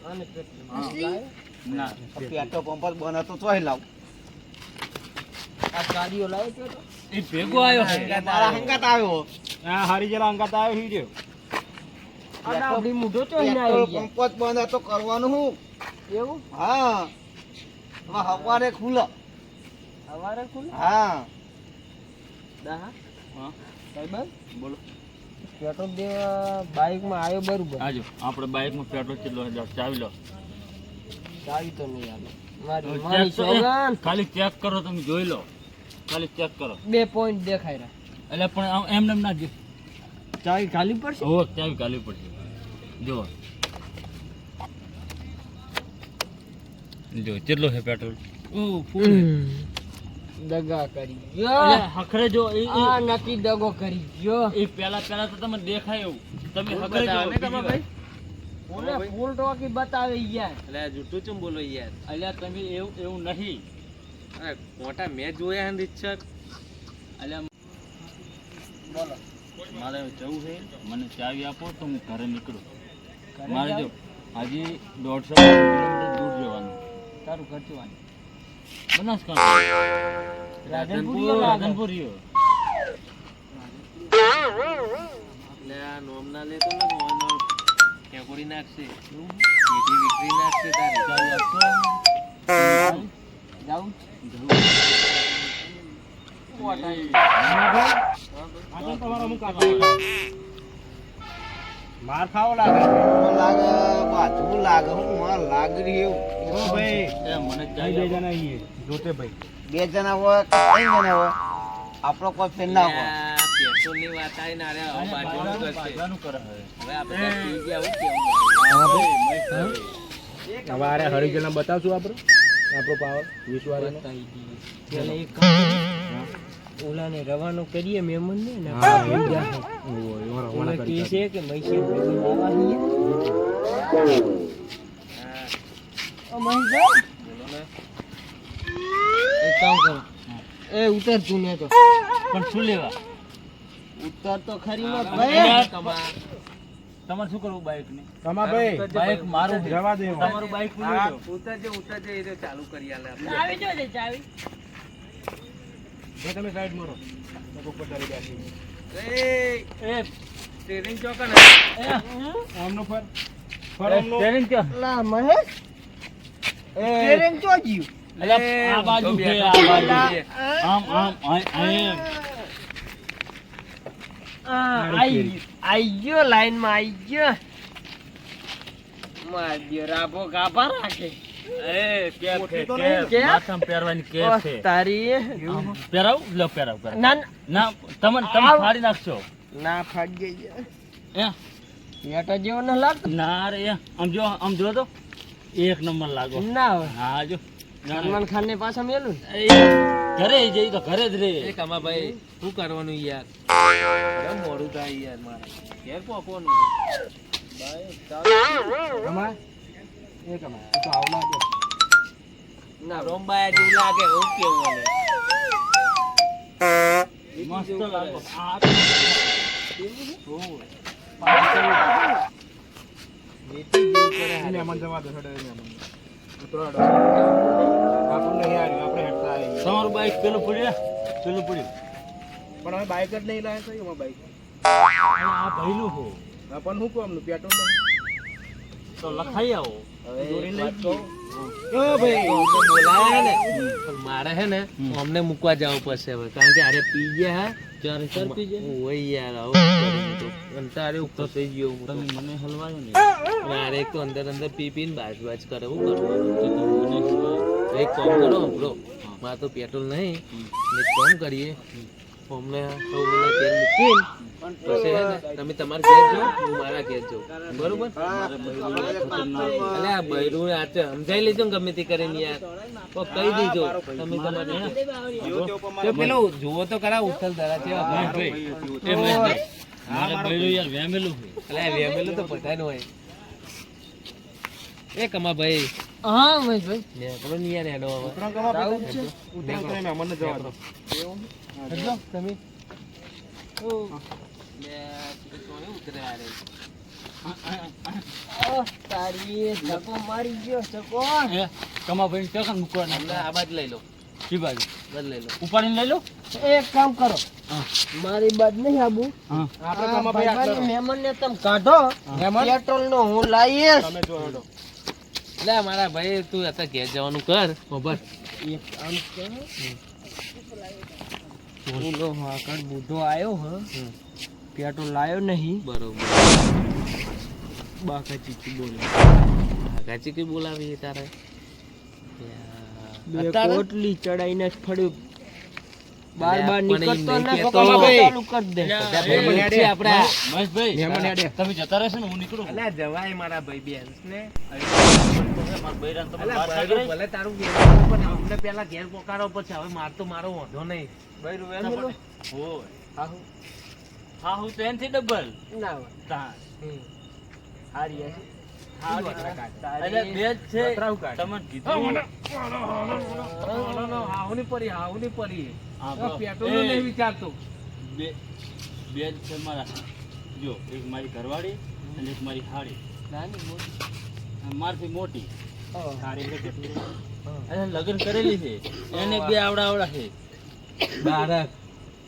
[SPEAKER 3] આને પેટ્રોલ
[SPEAKER 2] હા. ના
[SPEAKER 4] પેટ્રોલ પંપ જ બને તો ચોય લાવ
[SPEAKER 3] આ ગાડીઓ લાવે પેટ્રોલ
[SPEAKER 2] એ ભેગો આવ્યો છે
[SPEAKER 4] મારા હંગાત આવ્યો
[SPEAKER 6] હા હારી જરા અંગાત આવ્યો હીર્યો
[SPEAKER 3] આ ડાબડી મૂઢો ચોઈને આવી
[SPEAKER 4] પેટ્રોલ
[SPEAKER 3] ગયા
[SPEAKER 4] પંપ જ બને તો કરવાનું હું
[SPEAKER 3] એવું
[SPEAKER 4] હા હવે હવારે ખુલે
[SPEAKER 3] સવારે ખુલે
[SPEAKER 4] હા
[SPEAKER 3] દાહા
[SPEAKER 2] હા
[SPEAKER 3] ભાઈબંધ
[SPEAKER 2] બોલો.
[SPEAKER 3] પેટ્રોલ દેવા બાઇકમાં આવ્યો બરોબર
[SPEAKER 2] આજો આપણે બાઇકમાં પેટ્રોલ કેટલો છે? ચાવી લો.
[SPEAKER 3] ચાવી તો નહીં આવે મારી
[SPEAKER 2] ચેક
[SPEAKER 3] મારી
[SPEAKER 2] તો-
[SPEAKER 3] સોગન
[SPEAKER 2] ખાલી ચેક કરો તમે જોઈ લો ખાલી ચેક કરો
[SPEAKER 3] 2 પોઈન્ટ દેખાય રહ્યા
[SPEAKER 2] એટલે પણ આમ એમ નેમ ના જો
[SPEAKER 3] ચાવી ખાલી પડશે
[SPEAKER 2] હો ચાવી કાઢવી પડશે જો જો કેટલો છે પેટ્રોલ? ઓ ફૂલ
[SPEAKER 3] દગા કરી
[SPEAKER 2] એટલે
[SPEAKER 3] ગયો
[SPEAKER 2] હખરે જો
[SPEAKER 3] આ નક્કી દગો કરી ગયો
[SPEAKER 2] એ પેલા તો તમને દેખાય એવું તમે
[SPEAKER 1] ફૂલ
[SPEAKER 2] હખરે જો
[SPEAKER 1] બતાવે ને તમારા ભાઈ?
[SPEAKER 3] ઓલે ફૂલ ટોકી બતાવે યાર
[SPEAKER 1] એટલે આ જૂઠું ચમ બોલો યાર
[SPEAKER 2] અલ્યા તમે એવું નહીં
[SPEAKER 1] અરે મોટા મેં જોયા હે રિક્ષક
[SPEAKER 2] અલ્યા
[SPEAKER 3] બોલો
[SPEAKER 2] મારે જવું છે મને ચાવી આપો તો હું ઘરે નીકળું.
[SPEAKER 3] ઘરે
[SPEAKER 2] મારે
[SPEAKER 3] જાવ?
[SPEAKER 2] જો હજી 150 કિલોમીટર દૂર જવાનું.
[SPEAKER 3] તારું ઘર ચુવાનું
[SPEAKER 2] બનાસકાંઠા
[SPEAKER 3] રાધનપુરી લાગે.
[SPEAKER 2] રાધનપુરીઓ.
[SPEAKER 1] એટલે આ નોમ ના લેતો ને મોનો ટેકોડી નાખશે એથી વિકરી નાખશે તારે
[SPEAKER 2] ચાવી આપો.
[SPEAKER 3] જાઉં
[SPEAKER 6] આ તો તમારો અમુક કાકા માર ખાવો લાગે
[SPEAKER 4] લાગે બાજુ લાગે હું માર લાગરી એવું
[SPEAKER 6] ઓ ભાઈ
[SPEAKER 2] એ મને
[SPEAKER 6] અહીં
[SPEAKER 2] ચાવી
[SPEAKER 6] બે
[SPEAKER 2] આપો.
[SPEAKER 6] જણા અહીં જોતે ભાઈ
[SPEAKER 4] 2 જણા હોય કે 3 જણા હોય આપણો કોઈ ફેર ના હોય
[SPEAKER 1] પેટ્રોલ ની વાત આવી ના રે હવે
[SPEAKER 2] અને
[SPEAKER 1] બાજુનું કરશે
[SPEAKER 2] બાજરાનું કરે હવે.
[SPEAKER 1] હવે આપણે પી ગયા હું કેવું
[SPEAKER 6] હવે આરે હરિજન બતાવશું આપણો પાવર 20 વાળાનો
[SPEAKER 3] બતાવી દઈએ પેલા એક કામ કરીએ. ઓલાને રવાનો કરીએ મહેમાન ને ને આપણે એમ જાહે. ઓલા કહે છે કે મૈસી ભાઈ આવા છીએ ઓ મહેશભાઈ
[SPEAKER 1] બોલો ને
[SPEAKER 3] એક કામ કરો એ ઉતર તું ને તો
[SPEAKER 2] પણ શું લેવા?
[SPEAKER 3] ઉતર તો ખરી મત
[SPEAKER 2] અલ્યા,
[SPEAKER 3] ભાઈ
[SPEAKER 2] તમારે શું કરવું બાઇક ને?
[SPEAKER 6] તમા ભાઈ
[SPEAKER 2] બાઇક મારું છે.
[SPEAKER 6] જવા દે
[SPEAKER 2] તમારું બાઇક
[SPEAKER 1] આ
[SPEAKER 2] પૂરું
[SPEAKER 1] ઉતરજે એ રહ્યો ચાલુ કરી આલે આપણે.
[SPEAKER 5] ચાવી જો છે ચાવી
[SPEAKER 6] ભાઈ તમે સાઈડ મારો તો ઉપર તારી બેસી
[SPEAKER 1] એ
[SPEAKER 2] એ
[SPEAKER 1] સ્ટીરિંગ ચોકન
[SPEAKER 6] આમનો ફર આમનો
[SPEAKER 2] સ્ટેરિંગ ક્યાં?
[SPEAKER 3] લા મહેશ ટ્રેન ચો ગયું
[SPEAKER 2] અલ્યા, આ બાજુ છે, આ બાજુ. આમ આમ
[SPEAKER 3] આઈ ગયો લાઈન માં આઈ ગયો માર દિયો રાભો ગાભા રાખે
[SPEAKER 2] એ કેપ છે,
[SPEAKER 6] તો
[SPEAKER 2] કેપ.
[SPEAKER 3] કેપ?
[SPEAKER 2] માથામાં પહેરવાની કેપ
[SPEAKER 3] ઓહ,
[SPEAKER 2] છે.
[SPEAKER 3] તારી
[SPEAKER 2] આમ પહેરાવ? લો, પહેરાવ.
[SPEAKER 3] ના
[SPEAKER 2] ના, તમે
[SPEAKER 3] આવ.
[SPEAKER 2] ફાડી નાખશો.
[SPEAKER 3] ના ફાડી ગઈ
[SPEAKER 2] એ,
[SPEAKER 3] યેટા જેવો ન લાગતો
[SPEAKER 2] ના રે, આમ જો તો એક નંબર લાગો.
[SPEAKER 3] ના હોય
[SPEAKER 2] હા જો
[SPEAKER 3] સલમાન ખાન ને પાછા મેલું ને
[SPEAKER 2] એ, ઘરે જઈ તો ઘરે જ રે.
[SPEAKER 1] એ કમા ભાઈ શું કરવાનું યાર કેમ મોડું થાય યાર મારે ઘેર પહોંચવાનું
[SPEAKER 6] કમા એ કમા તું તો આવલા દે
[SPEAKER 3] ના
[SPEAKER 1] રોમબાયા જેવું લાગે હું કેવું હવે
[SPEAKER 2] મસ્ત લાગો આ
[SPEAKER 6] મહેમાન જવા દો હેડો મહેમાન ઉતરો હેડો આપણને નહીં આવ્યું આપણે હેડતા આવી
[SPEAKER 2] તમારું બાઈક પેલું પડ્યું
[SPEAKER 6] પણ હવે બાઈક જ નહીં લાવે તો એમાં બાઈક
[SPEAKER 2] આ ભઈલું હો
[SPEAKER 6] હા પણ શું કહું આમનું પેટ્રોલ નું
[SPEAKER 2] તો લખાઈ આવો
[SPEAKER 6] દોરીને લઈ
[SPEAKER 1] કહું?
[SPEAKER 6] ઓ ભાઈ
[SPEAKER 1] તો બોલાયા ને પણ મારે હે ને અમને મૂકવા જવું પડશે હવે કારણ કે અરે પી ગયા હા ઓય યાર આવું કર્યું તો. અને તારે ઉપર થઈ ગયો હું તો.
[SPEAKER 2] તમે મને હલવાયો ને
[SPEAKER 1] અને અરે એક તો અંદર અંદર પી પીને બાજ કરે હું કરવાનું તો તમે મને હલવાયો. એક કામ કરો બ્રો મારે તો પેટ્રોલ નહીં એક કામ કરીએ અમને સૌને તેલ મૂકીને પછી હે ને તમે તમારા ઘેર જાઓ હું મારા ઘેર જાઉં બરોબર અલે આ બૈરું આ તો સમજાઈ લેજો ને ગમે તે કરીને યાર તો કહી દેજો તમે તમારે તો પેલો જુઓ તો ખરા ઉથલ ધરા છે
[SPEAKER 2] મારે ભઈલું યાર વેમેલું છે
[SPEAKER 1] અલે વેમેલું તો બધાનું હોય એ કમા ભાઈ
[SPEAKER 3] હા મહેશભાઈ
[SPEAKER 1] ને પેલો ની યાર હેડો હવે
[SPEAKER 6] ઉતરો કમા
[SPEAKER 3] આવું જ છે
[SPEAKER 6] ઉતરો તો મહેમાનને જવા દો
[SPEAKER 3] હેડો તમે
[SPEAKER 1] ઉતરે આ રે
[SPEAKER 3] તારી ધક્કો મારી ગયો ચકો
[SPEAKER 2] હે કમા ભાઈ ટકન મૂકવાના
[SPEAKER 1] અમને આ બાજ લઈ લો
[SPEAKER 2] કી બાજુ
[SPEAKER 1] બદ લઈ લો
[SPEAKER 2] ઉપાડીને લઈ લો
[SPEAKER 3] એક કામ કરો
[SPEAKER 2] હા.
[SPEAKER 3] મારી બાદ નહીં આબુ
[SPEAKER 2] હા
[SPEAKER 6] આપણે કમા ભાઈ આટલો
[SPEAKER 3] મહેમાન ને તમે કાઢો પેટ્રોલ નો હું લાવીશ
[SPEAKER 6] તમે જો હેડો
[SPEAKER 1] લે મારા ભાઈ તું અત્યારે ઘેર જવાનું કર ખબર
[SPEAKER 3] એક કામ કરો બોલો હા કણ બુઢો આવ્યો હ પેટ્રોલ લાયો નહીં
[SPEAKER 1] બરોબર
[SPEAKER 3] બાકા ચીચી બોલે
[SPEAKER 1] કાચી કઈ બોલાવી તારે
[SPEAKER 3] બે
[SPEAKER 1] અત્યારે?
[SPEAKER 3] કોટલી ચડાઈને જ ફળ્યું બાર
[SPEAKER 1] અલ્યા,
[SPEAKER 3] બાર
[SPEAKER 1] પણ ઈ
[SPEAKER 3] નીકળતો
[SPEAKER 1] નહીં
[SPEAKER 3] ના
[SPEAKER 1] કહેતો.
[SPEAKER 3] ચાલુ કરી દે
[SPEAKER 1] બધા ભાઈ છે આપડા
[SPEAKER 2] મહેશભાઈ
[SPEAKER 6] મહેમાન હેડે
[SPEAKER 2] તમે જતા રહેશો ને હું નીકળું
[SPEAKER 1] અલ્યા જવાય મારા ભાઈ બેન ને
[SPEAKER 2] મારા બૈરાને તમે
[SPEAKER 1] અલ્યા
[SPEAKER 2] બહાર
[SPEAKER 1] ભાઈ
[SPEAKER 2] કાઢી
[SPEAKER 1] ભલે તારું વેચાણ પણ અમને પેલા ઘેર પોકારો પછી હવે માર તો મારો વાંધો નહીં
[SPEAKER 3] ભાઈ
[SPEAKER 2] હોય હા હું તો એનથી ડબલ
[SPEAKER 3] ના હોય.
[SPEAKER 2] તા
[SPEAKER 3] હારી હશે.
[SPEAKER 2] એટલે બે જ છે
[SPEAKER 6] વતરાવ કાઢ.
[SPEAKER 2] તમને કીધું
[SPEAKER 1] હાવની પરી હાવની પરી
[SPEAKER 2] હા,
[SPEAKER 1] પેટ્રોલ
[SPEAKER 2] એ,
[SPEAKER 1] નહીં વિચારતો
[SPEAKER 2] બે બે જ છે મારા જો એક મારી ઘરવાળી અને એક મારી હાડી
[SPEAKER 3] નાની મોટી.
[SPEAKER 2] મારથી મોટી
[SPEAKER 3] હા.
[SPEAKER 2] હાડી એટલે કેટલી અને લગ્ન કરેલી છે એને બે આવડા આવડા છે
[SPEAKER 1] બારક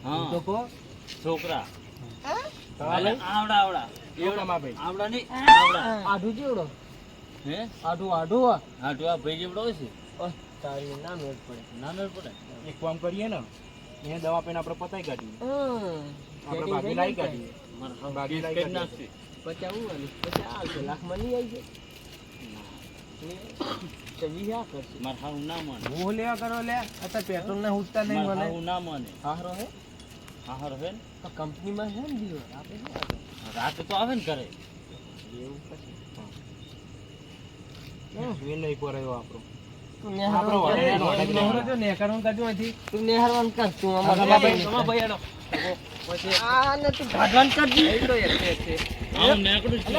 [SPEAKER 2] હા
[SPEAKER 1] તો કો
[SPEAKER 2] છોકરા એટલે આવડા આવડા
[SPEAKER 6] એવડા માં ભાઈ
[SPEAKER 2] આવડા નહીં આવડા
[SPEAKER 3] આઢું જેવડો
[SPEAKER 2] હે
[SPEAKER 3] આઢું આઢું હા.
[SPEAKER 2] હા તો આ ભાઈ જેવડો છે
[SPEAKER 3] ઓહ, તારી ના મેળ પડે
[SPEAKER 2] નાનો જ પડે
[SPEAKER 6] એક કામ કરીએ ને એ દવા પીને આપણે પતાઈ કાઢીએ આપણે
[SPEAKER 3] Setting
[SPEAKER 6] ભાગી
[SPEAKER 3] થઈ
[SPEAKER 6] લાવી
[SPEAKER 3] જાય
[SPEAKER 6] કાઢીએ
[SPEAKER 2] મારે હવે
[SPEAKER 6] બાકી
[SPEAKER 2] કેસ
[SPEAKER 6] લાગી
[SPEAKER 2] કરી નાખશે
[SPEAKER 3] પછી આવું વાલી પછી આવશે લાખમાં નહીં આવી જાય તો વિહા કરશે
[SPEAKER 2] મારે હારું ના માને
[SPEAKER 1] હું લેવા કરો લે અત્યારે પેટ્રોલ ના ઉઠતા નહીં
[SPEAKER 2] મારે
[SPEAKER 1] મને
[SPEAKER 2] હારું ના માને
[SPEAKER 3] હારો હે
[SPEAKER 2] હાર હે ને
[SPEAKER 3] તો કંપનીમાં હે ને દીવો આપણે શું આગળ?
[SPEAKER 2] રાતે તો આવે ને કરે
[SPEAKER 3] એવું પછી
[SPEAKER 6] વેલ નહીં પરાયો આપણો
[SPEAKER 3] તું
[SPEAKER 6] આપણો
[SPEAKER 3] નેહારવાનું
[SPEAKER 6] વાળો
[SPEAKER 3] કર.
[SPEAKER 6] એનો
[SPEAKER 1] જો નેકાનું કાજુ અહીંથી
[SPEAKER 3] તું નેહારવાનું કર તું
[SPEAKER 6] હા,
[SPEAKER 3] અમારે
[SPEAKER 6] ભાઈ,
[SPEAKER 1] કમા ભાઈ હેડો પછી
[SPEAKER 3] આ ને તું ભાગવાન કરજી
[SPEAKER 1] એ તો એક છે
[SPEAKER 2] આમ નેકડું છે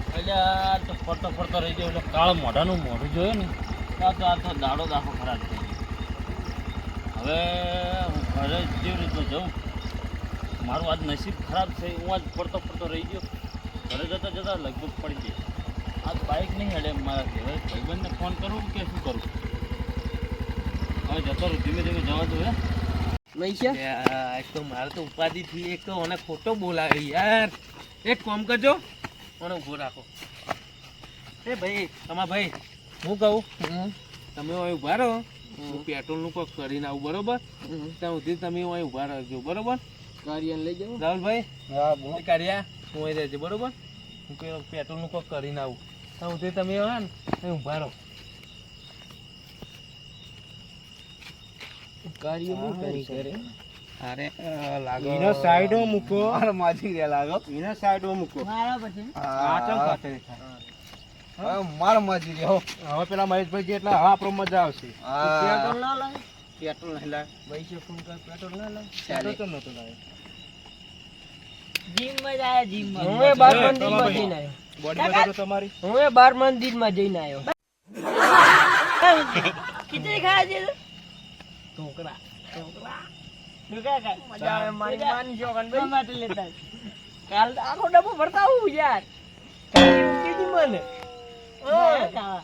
[SPEAKER 2] એટલે આ તો ફરતો ફરતો રહી ગયો એટલે કાળો મોઢાનું મોઢું જોયું ને આ તો દાડો દાખો ખરાબ થઈ ગયો હવે હું ઘરે જેવી રીતનું જઉં મારું આજ નસીબ ખરાબ છે હું આજ ફરતો ફરતો રહી ગયો ઘરે જતા જતા લગભગ પડી ગઈ આજ બાઇક નહીં હેડે મારા હવે ભાઈબંધને ફોન કરું કે શું કરું હવે જતો રહું ધીમે ધીમે જવા દઉં હે
[SPEAKER 3] મૈસા
[SPEAKER 1] એક તો મારે તો ઉપાધિ થી એક તો મને ખોટો બોલાવે યાર એક કામ કરજો મને ઉભો રાખો એ ભાઈ તમારા ભાઈ હું કહું તમે અહીં ઉભા રહો હું પેટ્રોલનું કોક કરીને આવું બરોબર ત્યાં સુધી તમે અહીં ઉભા રહેજો બરોબર
[SPEAKER 3] કાર્યને લઈ જાઓ
[SPEAKER 1] રાહુલભાઈ
[SPEAKER 6] હા
[SPEAKER 1] એ કાર્યા હું અહીં રહેજો બરોબર હું પેટ્રોલનું કોક કરીને આવું ત્યાં સુધી તમે હા ને અહીં ઉભા રહો
[SPEAKER 3] કાર્ય બહુ કરી કરે
[SPEAKER 1] અરે લાગો
[SPEAKER 6] એનો સાઈડો મૂકો
[SPEAKER 4] મારે માજી ગયા લાગો
[SPEAKER 6] એનો સાઈડો મૂકો
[SPEAKER 5] મારા પછી
[SPEAKER 6] આ ચમ ખાતે
[SPEAKER 4] હવે માર મજૂરી હો.
[SPEAKER 6] હવે પેલા મહેશભાઈ જે એટલે હવે આપણો મજા આવશે.
[SPEAKER 3] પેટ્રોલ ના લાવે
[SPEAKER 4] પેટ્રોલ નહીં લાવે.
[SPEAKER 3] પૈસે ફોન કર પેટ્રોલ ના લાવે
[SPEAKER 4] ચાલે.
[SPEAKER 6] તો નતો લાવ્યો.
[SPEAKER 5] જીમમાં જ આયા જીમમાં
[SPEAKER 3] હું એ બાર મંદિરમાં જઈને આવ્યો
[SPEAKER 6] બોડી બનાવો તમારી.
[SPEAKER 3] હું એ બાર મંદિરમાં જઈને આવ્યો
[SPEAKER 5] ખીચડી ખાવા છે
[SPEAKER 3] ઢોકળા
[SPEAKER 5] ઢોકળા ખાય
[SPEAKER 3] મજા આવે મારી માની છોકરાને
[SPEAKER 5] શા માટે લેતા
[SPEAKER 3] કાલ તો આખો ડબ્બો ભરતા આવું યાર કાલ એવું કીધું મને
[SPEAKER 5] મારે ખાવા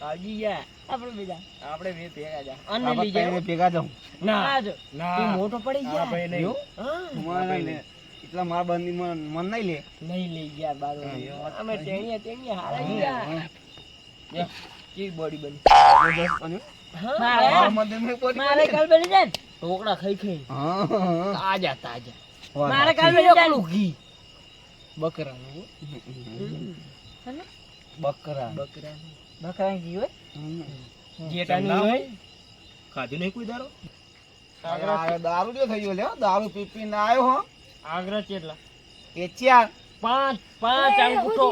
[SPEAKER 3] કાળજી યાર
[SPEAKER 5] આપણે બીજા
[SPEAKER 3] આપણે બે ભેગા જા
[SPEAKER 4] આપણે
[SPEAKER 3] અને લઈ જાઓ
[SPEAKER 4] ત્રણે ભેગા જાઉં.
[SPEAKER 3] ના
[SPEAKER 5] આજો
[SPEAKER 6] ના
[SPEAKER 3] તું મોટો પડી
[SPEAKER 6] આ
[SPEAKER 3] ગયા
[SPEAKER 6] ભાઈ નહીં.
[SPEAKER 3] એવું? હા
[SPEAKER 4] મને લે. એટલા માર બંધી મન નહીં લે.
[SPEAKER 3] નહીં લઈ ગયા બારો અમે ટેણીયા હારા ગયા કેવી બોડી બની
[SPEAKER 5] મારે
[SPEAKER 4] માર મંદિરમાં પડી
[SPEAKER 5] મારે કાલ બની જાય ને.
[SPEAKER 3] ઢોકળા ખાઈ ખાઈ
[SPEAKER 4] હા.
[SPEAKER 3] તાજા તાજા
[SPEAKER 5] મારે કાલ બની જાય ને.
[SPEAKER 3] ઘી બકરાનું હો.
[SPEAKER 4] બકરા.
[SPEAKER 3] બકરાનું
[SPEAKER 5] બકરાને ઘી હોય
[SPEAKER 3] જેટાનું હોય
[SPEAKER 6] ખાધું નહીં કોઈ દારો.
[SPEAKER 4] આ દારૂ જો થઈ ગયો લે હો. દારૂ પી પીને આયો હો.
[SPEAKER 3] આગ્રા કેટલા
[SPEAKER 4] એ ચાર.
[SPEAKER 3] પાંચ અંગૂઠો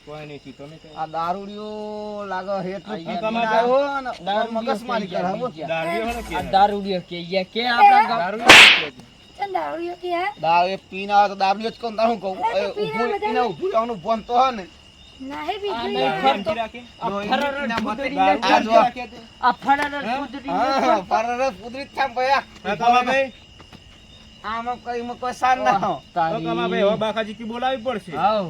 [SPEAKER 6] કોઈ નહીં પીતો નહીં કઈ.
[SPEAKER 4] આ દારૂડિયો લાગે હેઠું
[SPEAKER 3] આ
[SPEAKER 4] પીને
[SPEAKER 6] કમાતા.
[SPEAKER 4] આયો હો ને
[SPEAKER 3] દારૂ
[SPEAKER 4] મગજમારી કરે હો.
[SPEAKER 6] દારૂ હો ને કે.
[SPEAKER 3] આ દારૂડિયો કે યા કે આપણા ગામ
[SPEAKER 4] દારૂ એ પીને આવે તો દારૂડિયો જ કહું તાર હું કહું. એ ઊભું પીને ઊભું રહેવાનું બંધ તો હે ને.
[SPEAKER 6] શાંતિ રાખે.
[SPEAKER 3] આ ફરાર
[SPEAKER 4] પીના મતે
[SPEAKER 3] ફૂદડીને
[SPEAKER 4] આ જો.
[SPEAKER 3] આ ફરાર ફૂદડીને
[SPEAKER 4] હા, ફરરે પુદરી જ થામ ભયા.
[SPEAKER 6] હા, કમાભાઈ.
[SPEAKER 4] આમાં કોઈ સાર ના હો.
[SPEAKER 6] હવે કમાભાઈ હવે બાકાજી કી બોલાવી પડશે.
[SPEAKER 3] આવ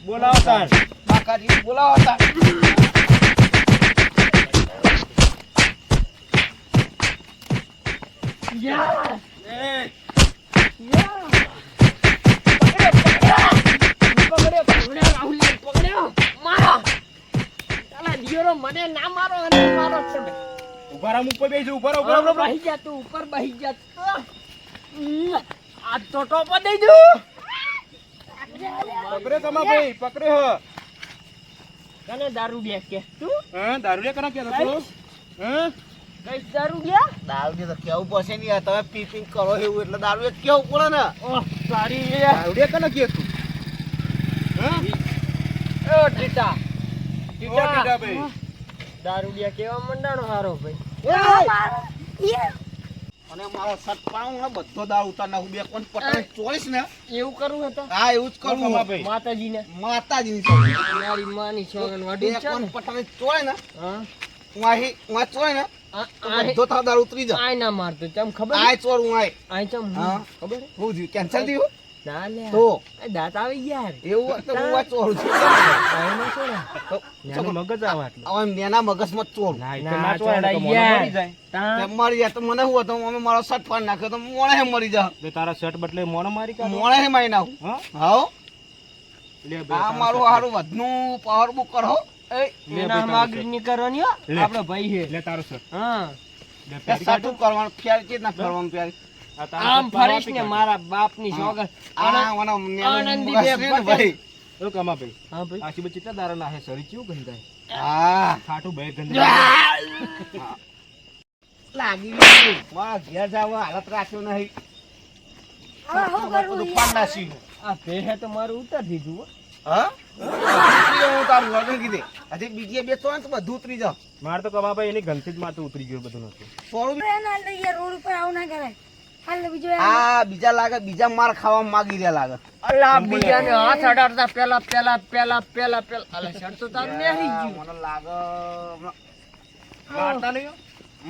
[SPEAKER 6] બોલાવો તાર.
[SPEAKER 4] બાકાજી બોલાવો તા.
[SPEAKER 6] એ
[SPEAKER 3] પકડ્યો રાહુલ પકડ્યો મારો તાલા દિયોરો મને ના મારો અને મારો છે
[SPEAKER 6] ઉભા રામ ઉપર બેસી ઉભા રહો,
[SPEAKER 3] ઉપર
[SPEAKER 6] ઉભા રહો.
[SPEAKER 3] બહી જા તું ઉપર બહી જા આ તો ટોપો દઈ દઉં
[SPEAKER 6] પકડે કમાભાઈ પકડે હો.
[SPEAKER 3] કને દારૂ બે કે તું
[SPEAKER 6] હા દારૂ લે કના કે તો. હા
[SPEAKER 3] કઈ દારૂ ગયા
[SPEAKER 4] દારૂ તો કેવું પડશે ને યાર. તમે પી પી કરો એવું એટલે દારૂ જ કેવું પડે ને.
[SPEAKER 3] ઓહ સારી લે
[SPEAKER 6] દારૂ લે કના કે તું. હા
[SPEAKER 3] ઓ ટીટા
[SPEAKER 6] ઓ ટીટા ભાઈ.
[SPEAKER 3] દારૂ બે કેવા મંડાણો હારો ભાઈ
[SPEAKER 4] અને મારો શર્ટ પાઉં ને બધો દારૂ ઉતાર નાખું. બે કોણ પટાને ચોરીસ ને.
[SPEAKER 3] એવું કરવું હતા
[SPEAKER 4] હા એવું જ કરવું.
[SPEAKER 6] કમાભાઈ.
[SPEAKER 3] માતાજીને
[SPEAKER 4] માતાજીની ચોરી.
[SPEAKER 3] મારી માની છોકન
[SPEAKER 4] બે
[SPEAKER 3] વાડી છે
[SPEAKER 4] કોણ
[SPEAKER 3] ને
[SPEAKER 4] પટાને ચોરે ને.
[SPEAKER 3] હા
[SPEAKER 4] વાહી ચોરે ને તો બધો તારો દારૂ ઉતરી જાય.
[SPEAKER 3] આય ના મારતો તમ ખબર
[SPEAKER 4] આય ચોરું આય.
[SPEAKER 3] આય ચમ
[SPEAKER 4] હા.
[SPEAKER 3] ખબર હે?
[SPEAKER 4] હું થયું કેન્સલ થયું
[SPEAKER 3] ના લે
[SPEAKER 4] તો
[SPEAKER 3] આ દાંત આવી યાર
[SPEAKER 4] એવું હોય તો હું આ ચોરું છું.
[SPEAKER 3] આય ના છોડે
[SPEAKER 4] તો
[SPEAKER 6] યાનું મગજ આવા આટલું.
[SPEAKER 4] હવે નેના મગજમાં ચોરું.
[SPEAKER 6] ના, એ તો
[SPEAKER 3] ના
[SPEAKER 6] ના ચોરાય ને તો મોઢું
[SPEAKER 3] યાર.
[SPEAKER 6] મરી જાય.
[SPEAKER 3] તા
[SPEAKER 4] તે મરી જાય તો મને શું હતો અમે મારો શર્ટ પાડ નાખ્યો તો મોણે હે મરી જા.
[SPEAKER 6] તો તારા શર્ટ બદલે મોણો મારી કાઢો.
[SPEAKER 4] મોણે હે મારી નાખું.
[SPEAKER 6] હા
[SPEAKER 4] હાઓ
[SPEAKER 6] લે બે
[SPEAKER 4] આ
[SPEAKER 6] તારા
[SPEAKER 4] મારું
[SPEAKER 6] શર્ટ
[SPEAKER 4] હારું વધનું પાવર બુક કરો.
[SPEAKER 3] એ
[SPEAKER 6] લે
[SPEAKER 3] એના
[SPEAKER 6] ભાઈ
[SPEAKER 3] માગરી ની કરવાની હો
[SPEAKER 6] લે.
[SPEAKER 3] આપણો ભાઈ છે
[SPEAKER 6] લે તારો શર્ટ.
[SPEAKER 3] હા
[SPEAKER 6] લે
[SPEAKER 4] એ
[SPEAKER 6] પહેરી કાઢો.
[SPEAKER 4] સાચું કરવાનું ફેર ચીજ ના કરવાનું ફેર.
[SPEAKER 6] આ તારો
[SPEAKER 3] આમ
[SPEAKER 6] શર્ટ પાડો
[SPEAKER 3] ફરીશ
[SPEAKER 6] આપી
[SPEAKER 3] ને
[SPEAKER 6] કાઢો.
[SPEAKER 3] મારા બાપની સોગન
[SPEAKER 4] આ મને નેનું
[SPEAKER 3] આનંદી
[SPEAKER 4] મગજ
[SPEAKER 3] બે
[SPEAKER 4] છે ને
[SPEAKER 3] પટેલ.
[SPEAKER 4] ભાઈ.
[SPEAKER 6] ઓ કમાભાઈ
[SPEAKER 3] હા ભાઈ
[SPEAKER 6] આશી બચી કેટલા દારા ના હે શરીર કેવું ગંધાય.
[SPEAKER 4] હા
[SPEAKER 6] ખાટું બહાર ગંધાય.
[SPEAKER 4] લાગી ગયું. મારા ઘેર જવા હાલત રાખ્યો નહીં. બધું પાડ નાખ્યું.
[SPEAKER 3] આ ભેહે તો મારું ઉતાર દીધું હો.
[SPEAKER 4] હા ઉતરી જાઉં હું તારું લગ્ન કીધે. હજી બીજે બે તો તો બધું ઉતરી જાવ.
[SPEAKER 6] મારે તો કમાભાઈ એની ગંથી જ માથું ઉતરી ગયું બધું નતું.
[SPEAKER 4] સોળું
[SPEAKER 7] રોડ ઉપર આવું ના કરાય હાલ બીજો
[SPEAKER 4] આ બીજા લાગે બીજા માર ખાવા માંગી રહ્યા લાગે.
[SPEAKER 3] અલા બીજાને હાથ અડાડતા પેલા અલા શર્ટ તો તારું નેહરી
[SPEAKER 4] આ
[SPEAKER 3] ગયું
[SPEAKER 4] મને લાગે હમણાં
[SPEAKER 6] મારતા નહીં હો.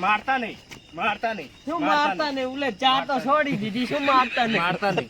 [SPEAKER 6] મારતા નહીં. મારતા નહીં.
[SPEAKER 3] શું મારતા ને ઉલે ચા તો છોડી દીધી શું મારતા ને
[SPEAKER 6] મારતા નહીં.